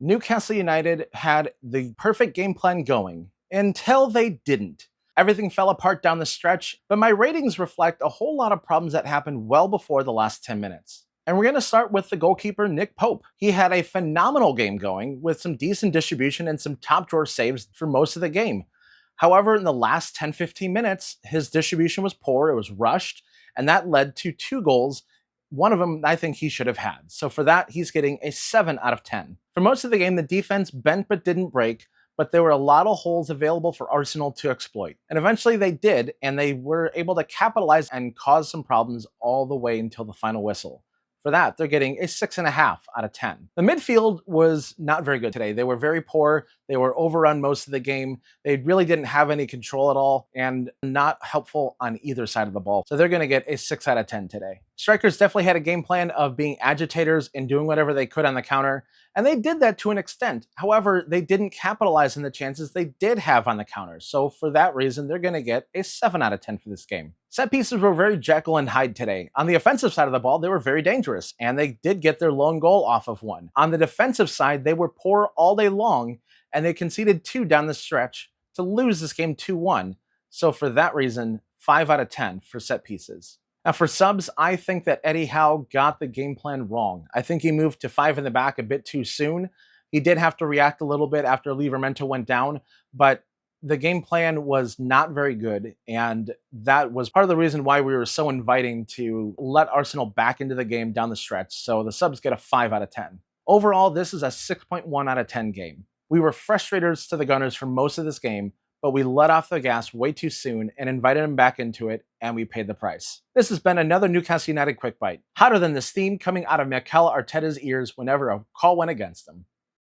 Newcastle United had the perfect game plan going until they didn't. Everything fell apart down the stretch, but my ratings reflect a whole lot of problems that happened well before the last 10 minutes. And we're going to start with the goalkeeper, Nick Pope. He had a phenomenal game going with some decent distribution and some top drawer saves for most of the game. However, in the last 10-15 minutes, his distribution was poor, it was rushed, and that led to two goals. One of them I think he should have had. So for that, he's getting a 7 out of 10. For most of the game, the defense bent but didn't break, but there were a lot of holes available for Arsenal to exploit. And eventually they did, and they were able to capitalize and cause some problems all the way until the final whistle. For that, they're getting a 6.5 out of 10. The midfield was not very good today. They were very poor. They were overrun most of the game. They really didn't have any control at all and not helpful on either side of the ball. So they're going to get a 6 out of 10 today. Strikers definitely had a game plan of being agitators and doing whatever they could on the counter, and they did that to an extent. However, they didn't capitalize on the chances they did have on the counter. So for that reason, they're going to get a 7 out of 10 for this game. Set pieces were very Jekyll and Hyde today. On the offensive side of the ball, they were very dangerous, and they did get their lone goal off of one. On the defensive side, they were poor all day long, and they conceded 2 down the stretch to lose this game 2-1. So for that reason, 5 out of 10 for set pieces. Now for subs, I think that Eddie Howe got the game plan wrong. I think he moved to 5 in the back a bit too soon. He did have to react a little bit after Livramento went down, but the game plan was not very good, and that was part of the reason why we were so inviting to let Arsenal back into the game down the stretch, so the subs get a 5 out of 10. Overall, this is a 6.1 out of 10 game. We were frustrators to the Gunners for most of this game, but we let off the gas way too soon and invited them back into it, and we paid the price. This has been another Newcastle United Quick Bite, hotter than the steam coming out of Mikel Arteta's ears whenever a call went against him.